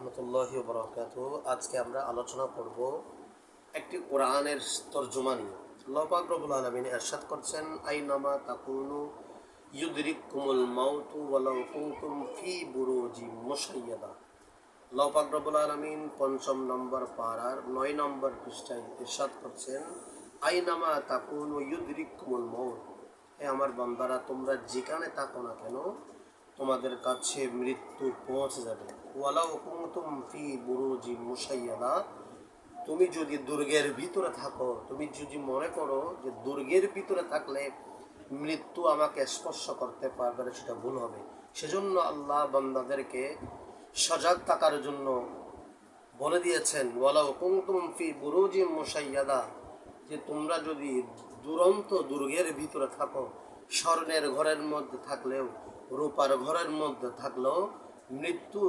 রহমতুল্লাহি ওয়া বারাকাতুহু। আজকে আমরা আলোচনা করব একটি কোরআনের তরজমা নিয়ে। আল্লাহ পাক রব্বুল আলামিন ইরশাদ করছেন, আইনামা তাকুনু ইউদরিকুমুল মাউতু ওয়ালাউ কুনতুম ফি বুরুজিম মুশাইয়াদা। আল্লাহ পাক রব্বুল আলামিন ৫ম নম্বর পারার ৯ নম্বর পৃষ্ঠায় ইরশাদ করছেন, আইনামা তাকুনু ইউদরিকুমুল মাউত। হে আমার বান্দারা, তোমরা যেখানে থাকো না কেন তোমাদের কাছে মৃত্যু পৌঁছে যাবে। ওয়ালাউ কুনতুম ফি বুরুজি মুশাইয়াদা, তুমি যদি দুর্গের ভিতরে থাকো, তুমি যদি মনে করো যে দুর্গের ভিতরে থাকলে মৃত্যু আমাকে স্পর্শ করতে পারবে না, সেটা ভুল হবে। সেজন্য আল্লাহ বান্দাদেরকে সজাগ থাকার জন্য বলে দিয়েছেন, ওয়ালাউ কুনতুম ফি বুরুজি মুশাইয়াদা, যে তোমরা যদি দুরন্ত দুর্গের ভিতরে থাকো, স্বর্ণের ঘরের মধ্যে থাকলেও, রূপার ঘরের মধ্যে থাকলেও মৃত্যু